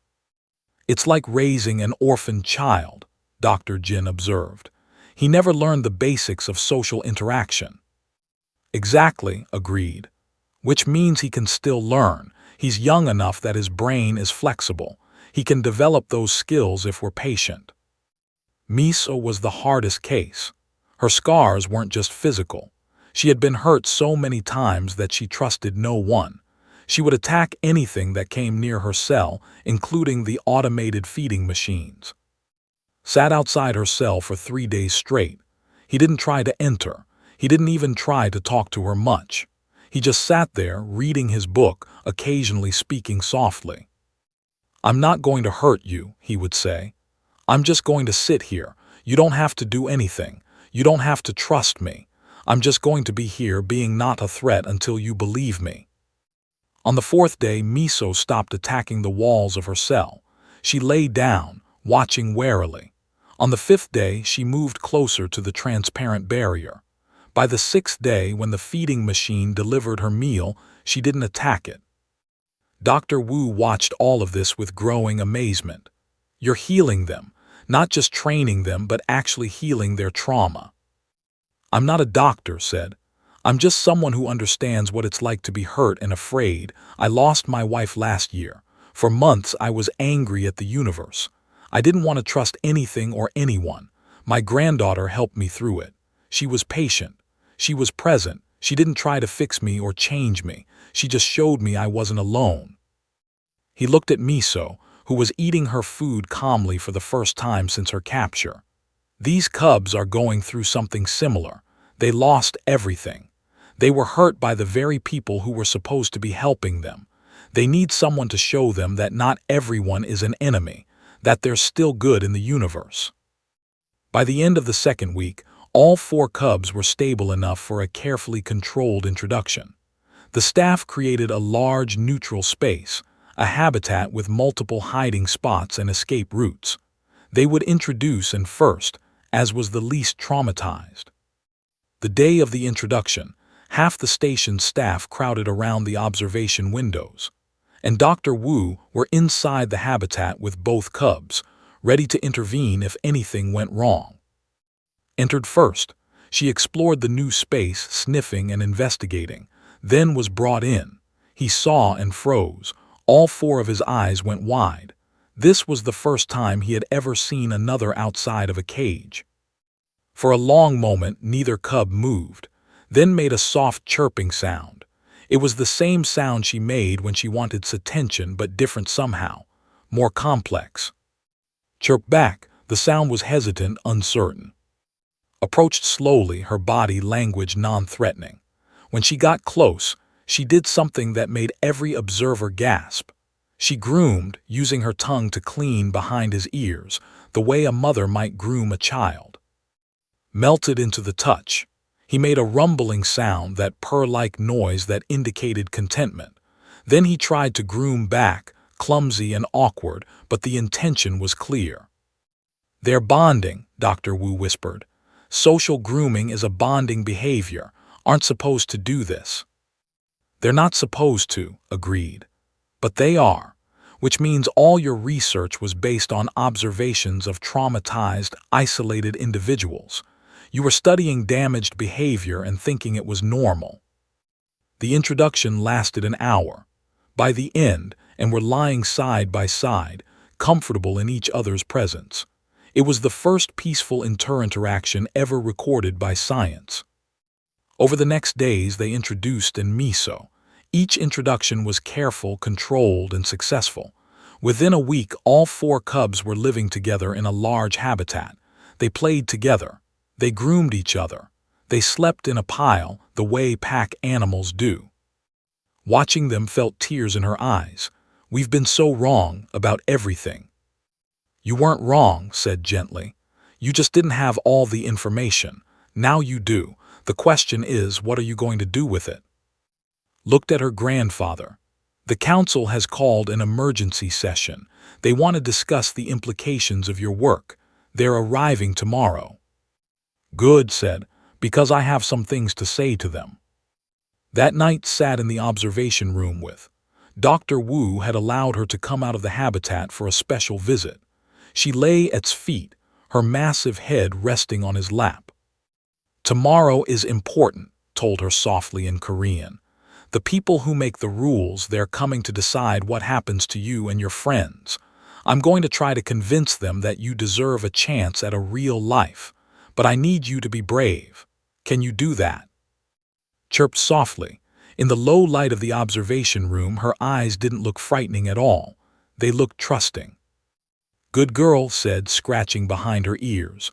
"It's like raising an orphan child," Dr. Jin observed. "He never learned the basics of social interaction." "Exactly," agreed. "Which means he can still learn. He's young enough that his brain is flexible. He can develop those skills if we're patient." Miso was the hardest case. Her scars weren't just physical. She had been hurt so many times that she trusted no one. She would attack anything that came near her cell, including the automated feeding machines. Sat outside her cell for 3 days straight. He didn't try to enter. He didn't even try to talk to her much. He just sat there, reading his book, occasionally speaking softly. "I'm not going to hurt you," he would say. "I'm just going to sit here. You don't have to do anything. You don't have to trust me. I'm just going to be here being not a threat until you believe me." On the 4th day, Miso stopped attacking the walls of her cell. She lay down, watching warily. On the 5th day, she moved closer to the transparent barrier. By the 6th day, when the feeding machine delivered her meal, she didn't attack it. Dr. Wu watched all of this with growing amazement. "You're healing them, not just training them, but actually healing their trauma." "I'm not a doctor," said. "I'm just someone who understands what it's like to be hurt and afraid. I lost my wife last year. For months I was angry at the universe. I didn't want to trust anything or anyone. My granddaughter helped me through it. She was patient. She was present. She didn't try to fix me or change me. She just showed me I wasn't alone." He looked at Miso, who was eating her food calmly for the first time since her capture. "These cubs are going through something similar. They lost everything. They were hurt by the very people who were supposed to be helping them. They need someone to show them that not everyone is an enemy, that there's still good in the universe." By the end of the 2nd week, all 4 cubs were stable enough for a carefully controlled introduction. The staff created a large neutral space, a habitat with multiple hiding spots and escape routes. They would introduce and first, as was the least traumatized. The day of the introduction, half the station's staff crowded around the observation windows, and Dr. Wu were inside the habitat with both cubs, ready to intervene if anything went wrong. Entered first, she explored the new space, sniffing and investigating, then was brought in. He saw and froze. All 4 of his eyes went wide. This was the first time he had ever seen another outside of a cage. For a long moment, neither cub moved, then made a soft chirping sound. It was the same sound she made when she wanted attention, but different somehow, more complex. Chirped back, the sound was hesitant, uncertain. Approached slowly, her body language non-threatening. When she got close, she did something that made every observer gasp. She groomed, using her tongue to clean behind his ears, the way a mother might groom a child. Melted into the touch. He made a rumbling sound, that purr-like noise that indicated contentment. Then he tried to groom back, clumsy and awkward, but the intention was clear. "They're bonding," Dr. Wu whispered. "Social grooming is a bonding behavior. Aren't supposed to do this." "They're not supposed to," agreed. "But they are, which means all your research was based on observations of traumatized, isolated individuals. You were studying damaged behavior and thinking it was normal." The introduction lasted an hour. By the end, and were lying side by side, comfortable in each other's presence. It was the first peaceful inter-interaction ever recorded by science. Over the next days, they introduced and miso. Each introduction was careful, controlled, and successful. Within a week, all 4 cubs were living together in a large habitat. They played together. They groomed each other. They slept in a pile, the way pack animals do. Watching them felt tears in her eyes. We've been so wrong about everything. You weren't wrong, said gently. You just didn't have all the information. Now you do. The question is, what are you going to do with it? Looked at her grandfather. The council has called an emergency session. They want to discuss the implications of your work. They're arriving tomorrow. Good, said, because I have some things to say to them. That night sat in the observation room with. Dr. Wu had allowed her to come out of the habitat for a special visit. She lay at his feet, her massive head resting on his lap. Tomorrow is important, told her softly in Korean. The people who make the rules, they're coming to decide what happens to you and your friends. I'm going to try to convince them that you deserve a chance at a real life. But I need you to be brave. Can you do that? Chirped softly. In the low light of the observation room, her eyes didn't look frightening at all. They looked trusting. Good girl, said, scratching behind her ears.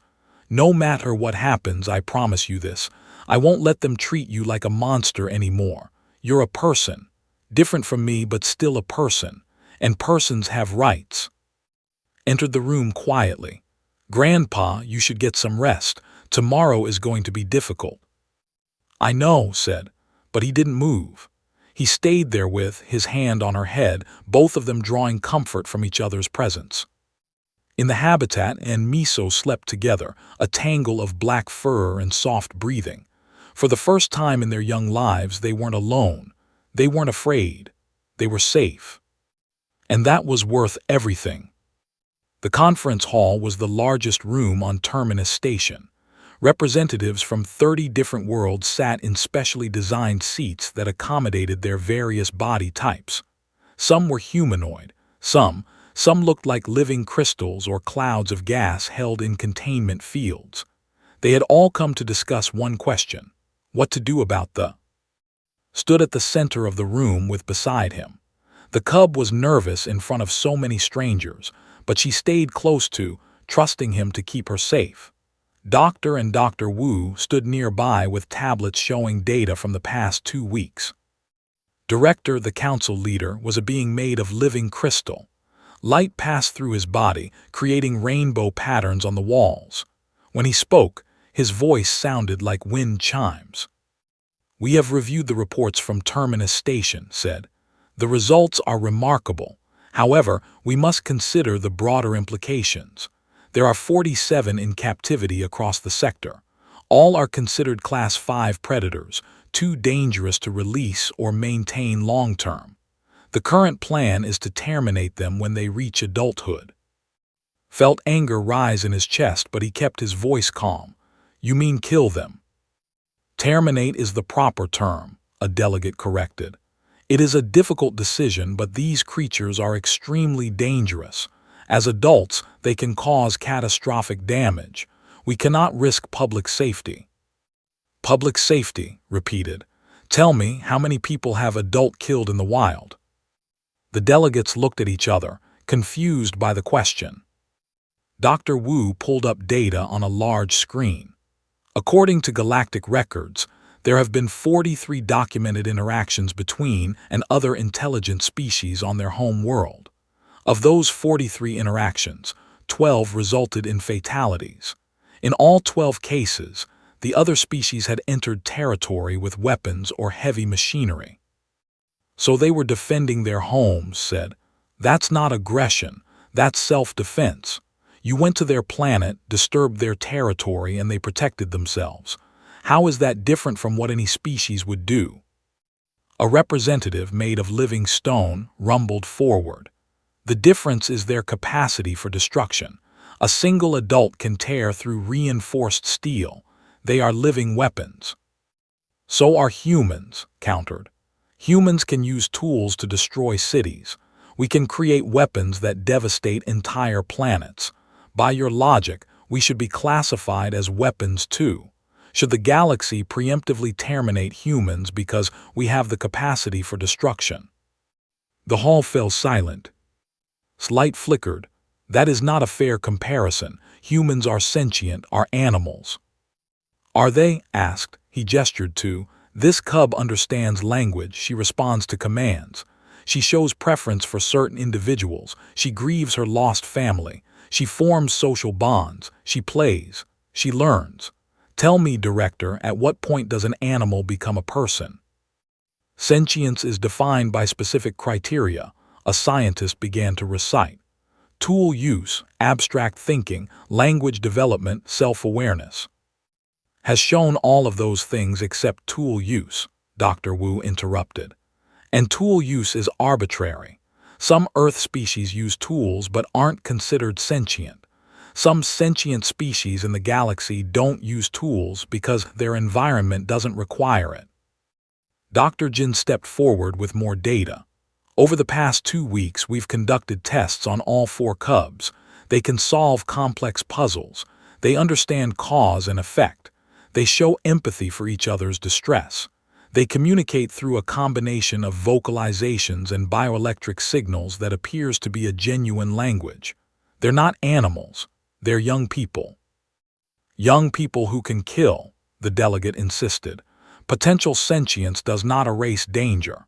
No matter what happens, I promise you this. I won't let them treat you like a monster anymore. You're a person. Different from me, but still a person. And persons have rights. Entered the room quietly. Grandpa, you should get some rest. Tomorrow is going to be difficult. I know, said, but he didn't move. He stayed there with his hand on her head, both of them drawing comfort from each other's presence. In the habitat, and Miso slept together, a tangle of black fur and soft breathing. For the first time in their young lives, they weren't alone. They weren't afraid. They were safe. And that was worth everything. The conference hall was the largest room on Terminus Station. Representatives from 30 different worlds sat in specially designed seats that accommodated their various body types. Some were humanoid, some looked like living crystals or clouds of gas held in containment fields. They had all come to discuss one question: what to do about the stood at the center of the room with beside him. The cub was nervous in front of so many strangers, but she stayed close to, trusting him to keep her safe. Doctor and Dr. Wu stood nearby with tablets showing data from the past 2 weeks. Director, the council leader, was a being made of living crystal. Light passed through his body, creating rainbow patterns on the walls. When he spoke, his voice sounded like wind chimes. We have reviewed the reports from Terminus Station, said. The results are remarkable. However, we must consider the broader implications. There are 47 in captivity across the sector. All are considered Class 5 predators, too dangerous to release or maintain long-term. The current plan is to terminate them when they reach adulthood. Felt anger rise in his chest, but he kept his voice calm. You mean kill them? Terminate is the proper term, a delegate corrected. It is a difficult decision, but these creatures are extremely dangerous. As adults, they can cause catastrophic damage. We cannot risk public safety. Public safety, repeated. Tell me, how many people have adult killed in the wild? The delegates looked at each other, confused by the question. Dr. Wu pulled up data on a large screen. According to Galactic records, there have been 43 documented interactions between and other intelligent species on their home world. Of those 43 interactions, 12 resulted in fatalities. In all 12 cases, the other species had entered territory with weapons or heavy machinery. So they were defending their homes, said. That's not aggression, that's self-defense. You went to their planet, disturbed their territory, and they protected themselves. How is that different from what any species would do? A representative made of living stone rumbled forward. The difference is their capacity for destruction. A single adult can tear through reinforced steel. They are living weapons. So are humans, countered. Humans can use tools to destroy cities. We can create weapons that devastate entire planets. By your logic, we should be classified as weapons too. Should the galaxy preemptively terminate humans because we have the capacity for destruction? The hall fell silent. Light flickered. That is not a fair comparison. Humans are sentient, are animals. Are they? Asked. He gestured to. This cub understands language. She responds to commands. She shows preference for certain individuals. She grieves her lost family. She forms social bonds. She plays. She learns. Tell me, Director, at what point does an animal become a person? Sentience is defined by specific criteria, a scientist began to recite. Tool use, abstract thinking, language development, self-awareness. Has shown all of those things except tool use, Dr. Wu interrupted. And tool use is arbitrary. Some Earth species use tools but aren't considered sentient. Some sentient species in the galaxy don't use tools because their environment doesn't require it. Dr. Jin stepped forward with more data. Over the past 2 weeks, we've conducted tests on all 4 cubs. They can solve complex puzzles. They understand cause and effect. They show empathy for each other's distress. They communicate through a combination of vocalizations and bioelectric signals that appears to be a genuine language. They're not animals. They're young people. Young people who can kill, the delegate insisted. Potential sentience does not erase danger.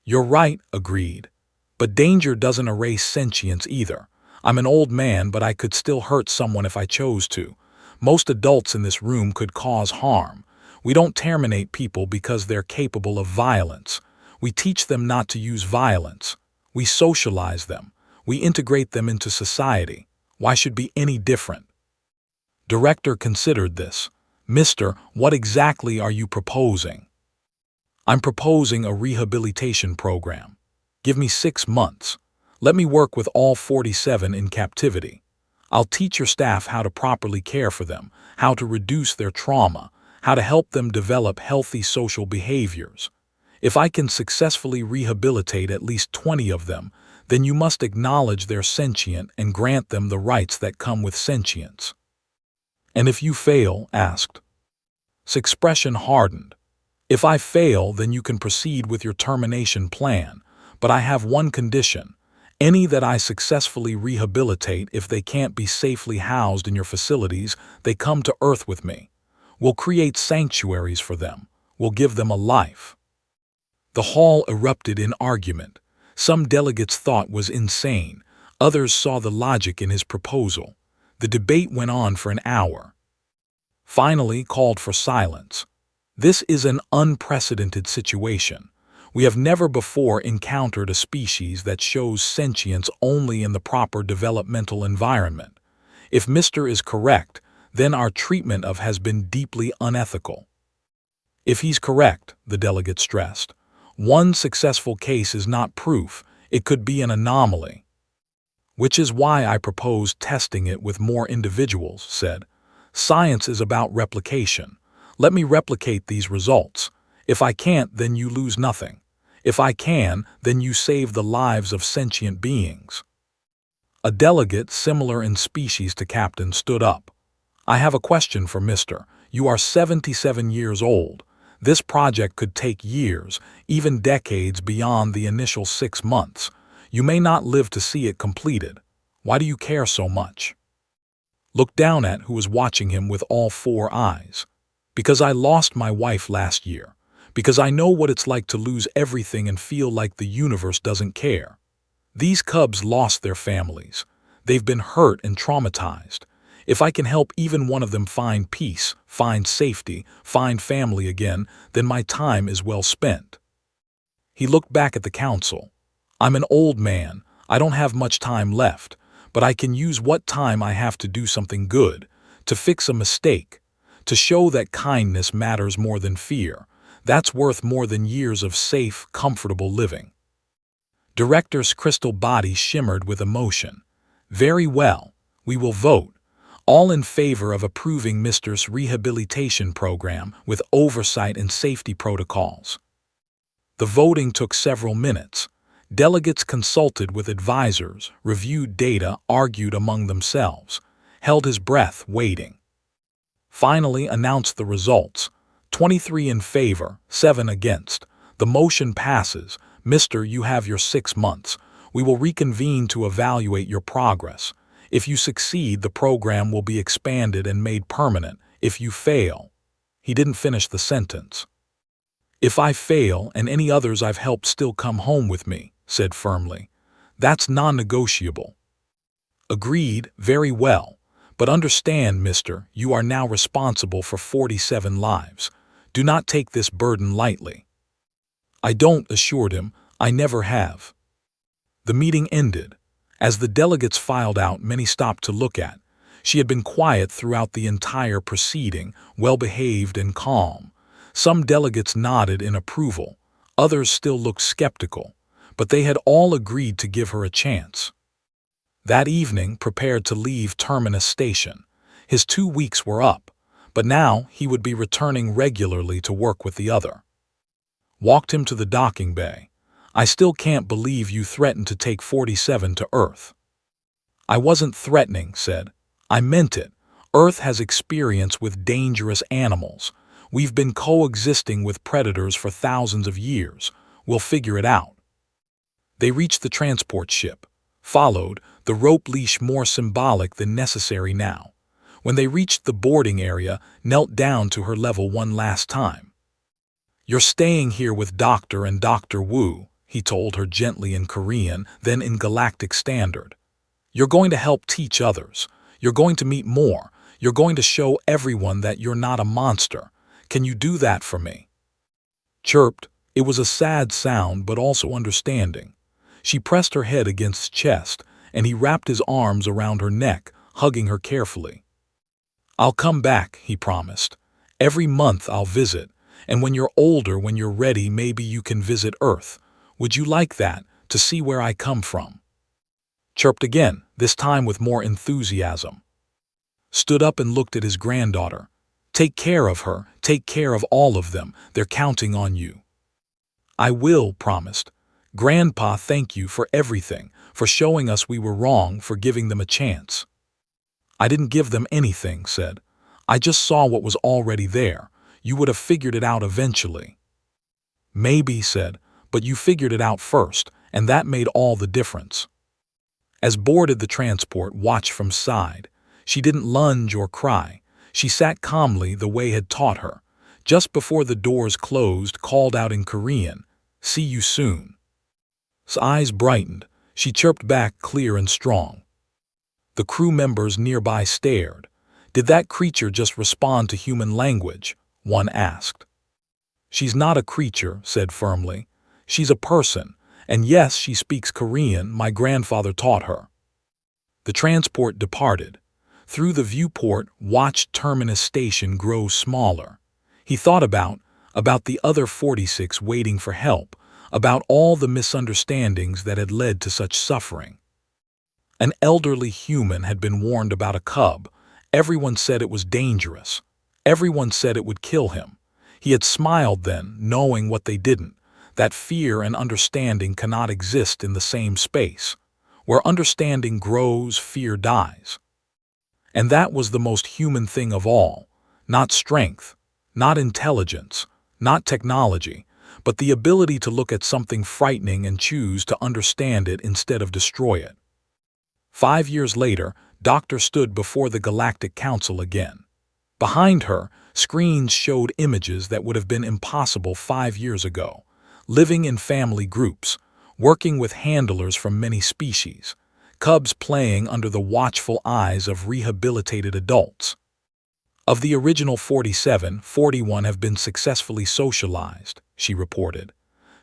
You're right, agreed. But danger doesn't erase sentience either. I'm an old man, but I could still hurt someone if I chose to. Most adults in this room could cause harm. We don't terminate people because they're capable of violence. We teach them not to use violence. We socialize them. We integrate them into society. Why should be any different? Director considered this. Mister, what exactly are you proposing? I'm proposing a rehabilitation program. Give me 6 months. Let me work with all 47 in captivity. I'll teach your staff how to properly care for them, how to reduce their trauma, how to help them develop healthy social behaviors. If I can successfully rehabilitate at least 20 of them, then you must acknowledge they're sentient and grant them the rights that come with sentience. And if you fail, asked. His expression hardened. If I fail, then you can proceed with your termination plan, but I have one condition. Any that I successfully rehabilitate, if they can't be safely housed in your facilities, they come to Earth with me. We'll create sanctuaries for them. We'll give them a life. The hall erupted in argument. Some delegates thought was insane. Others saw the logic in his proposal. The debate went on for an hour. Finally called for silence. This is an unprecedented situation. We have never before encountered a species that shows sentience only in the proper developmental environment. If Mr. is correct, then our treatment of has been deeply unethical. If he's correct, the delegate stressed, one successful case is not proof, it could be an anomaly. Which is why I propose testing it with more individuals, said. Science is about replication. Let me replicate these results. If I can't, then you lose nothing. If I can, then you save the lives of sentient beings. A delegate similar in species to Captain stood up. I have a question for Mr. You are 77 years old. This project could take years, even decades beyond the initial 6 months. You may not live to see it completed. Why do you care so much? Looked down at who was watching him with all 4 eyes. Because I lost my wife last year. Because I know what it's like to lose everything and feel like the universe doesn't care. These cubs lost their families. They've been hurt and traumatized. If I can help even one of them find peace, find safety, find family again, then my time is well spent. He looked back at the council. I'm an old man. I don't have much time left, but I can use what time I have to do something good, to fix a mistake, to show that kindness matters more than fear. That's worth more than years of safe, comfortable living. Director's crystal body shimmered with emotion. Very well. We will vote. All in favor of approving Mr.'s rehabilitation program with oversight and safety protocols. The voting took several minutes. Delegates consulted with advisors, reviewed data, argued among themselves, held his breath, waiting. Finally announced the results. 23 in favor, 7 against. The motion passes. Mister, you have your 6 months. We will reconvene to evaluate your progress. If you succeed, the program will be expanded and made permanent. If you fail, he didn't finish the sentence. If I fail and any others I've helped still come home with me, said firmly. That's non-negotiable. Agreed, very well. But understand, mister, you are now responsible for 47 lives. Do not take this burden lightly. I don't, assured him. I never have. The meeting ended. As the delegates filed out, many stopped to look at. She had been quiet throughout the entire proceeding, well-behaved and calm. Some delegates nodded in approval. Others still looked skeptical. But they had all agreed to give her a chance. That evening, prepared to leave Terminus Station. His 2 weeks were up, but now he would be returning regularly to work with the other. Walked him to the docking bay. I still can't believe you threatened to take 47 to Earth. I wasn't threatening, said. I meant it. Earth has experience with dangerous animals. We've been coexisting with predators for thousands of years. We'll figure it out. They reached the transport ship. Followed, the rope leash more symbolic than necessary now. When they reached the boarding area, knelt down to her level one last time. You're staying here with Doctor and Dr. Wu, he told her gently in Korean, then in Galactic Standard. You're going to help teach others. You're going to meet more. You're going to show everyone that you're not a monster. Can you do that for me? Chirped. It was a sad sound, but also understanding. She pressed her head against his chest, and he wrapped his arms around her neck, hugging her carefully. I'll come back, he promised. Every month I'll visit, and when you're older, when you're ready, maybe you can visit Earth. Would you like that, to see where I come from? Chirped again, this time with more enthusiasm. Stood up and looked at his granddaughter. Take care of her, take care of all of them. They're counting on you. I will, promised. Grandpa, thank you for everything, for showing us we were wrong, for giving them a chance. I didn't give them anything, said. I just saw what was already there. You would have figured it out eventually. Maybe, said, but you figured it out first, and that made all the difference. As boarded the transport, watched from side. She didn't lunge or cry. She sat calmly the way had taught her. Just before the doors closed, called out in Korean, see you soon. His eyes brightened. She chirped back clear and strong. The crew members nearby stared. Did that creature just respond to human language? One asked. She's not a creature, said firmly. She's a person, and yes, she speaks Korean, my grandfather taught her. The transport departed. Through the viewport, watched Terminus Station grow smaller. He thought about the other 46 waiting for help, about all the misunderstandings that had led to such suffering. An elderly human had been warned about a cub. Everyone said it was dangerous. Everyone said it would kill him. He had smiled then, knowing what they didn't, that fear and understanding cannot exist in the same space. Where understanding grows, fear dies. And that was the most human thing of all, not strength, not intelligence, not technology, but the ability to look at something frightening and choose to understand it instead of destroy it. 5 years later, Doctor stood before the Galactic Council again. Behind her, screens showed images that would have been impossible 5 years ago, living in family groups, working with handlers from many species, cubs playing under the watchful eyes of rehabilitated adults. Of the original 47, 41 have been successfully socialized, she reported.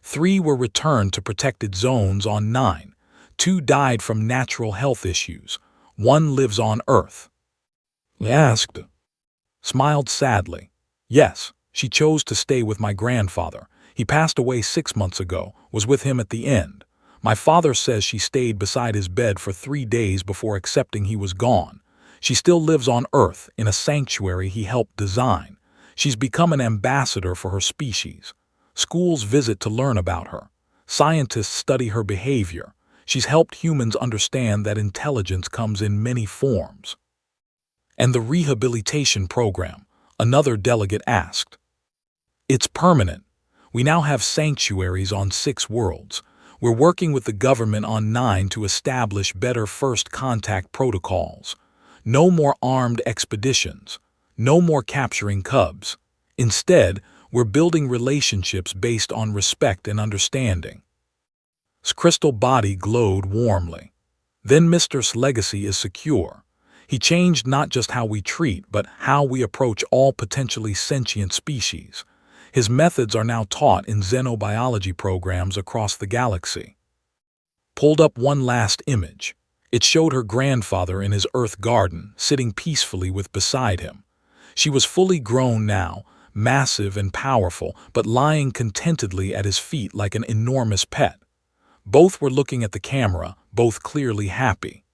3 were returned to protected zones on 9. 2 died from natural health issues. 1 lives on Earth. I asked. Smiled sadly. Yes, she chose to stay with my grandfather. He passed away 6 months ago, was with him at the end. My father says she stayed beside his bed for 3 days before accepting he was gone. She still lives on Earth in a sanctuary he helped design. She's become an ambassador for her species. Schools visit to learn about her. Scientists study her behavior. She's helped humans understand that intelligence comes in many forms. And the rehabilitation program, another delegate asked. It's permanent. We now have sanctuaries on 6 worlds. We're working with the government on 9 to establish better first contact protocols. No more armed expeditions. No more capturing cubs. Instead, we're building relationships based on respect and understanding. His crystal body glowed warmly. Then Mr.'s legacy is secure. He changed not just how we treat, but how we approach all potentially sentient species. His methods are now taught in xenobiology programs across the galaxy. Pulled up one last image. It showed her grandfather in his Earth garden, sitting peacefully beside him. She was fully grown now, massive and powerful, but lying contentedly at his feet like an enormous pet. Both were looking at the camera, both clearly happy.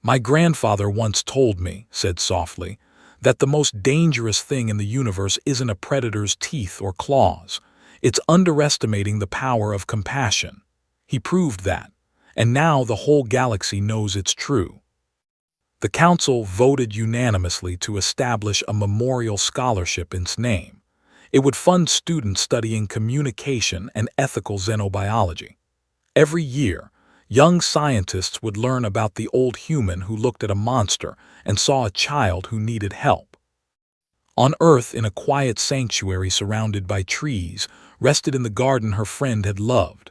My grandfather once told me, said softly, that the most dangerous thing in the universe isn't a predator's teeth or claws. It's underestimating the power of compassion. He proved that, and now the whole galaxy knows it's true. The council voted unanimously to establish a memorial scholarship in its name. It would fund students studying communication and ethical xenobiology. Every year, young scientists would learn about the old human who looked at a monster and saw a child who needed help. On Earth, in a quiet sanctuary surrounded by trees, rested in the garden her friend had loved.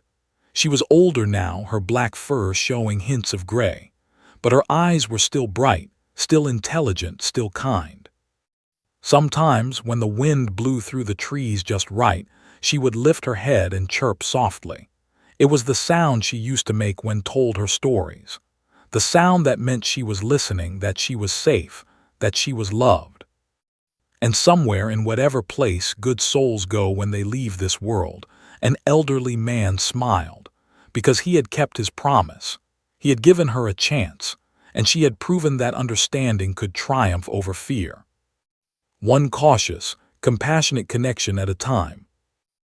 She was older now, her black fur showing hints of gray, but her eyes were still bright, still intelligent, still kind. Sometimes, when the wind blew through the trees just right, she would lift her head and chirp softly. It was the sound she used to make when told her stories. The sound that meant she was listening, that she was safe, that she was loved. And somewhere in whatever place good souls go when they leave this world, an elderly man smiled, because he had kept his promise. He had given her a chance, and she had proven that understanding could triumph over fear. One cautious, compassionate connection at a time.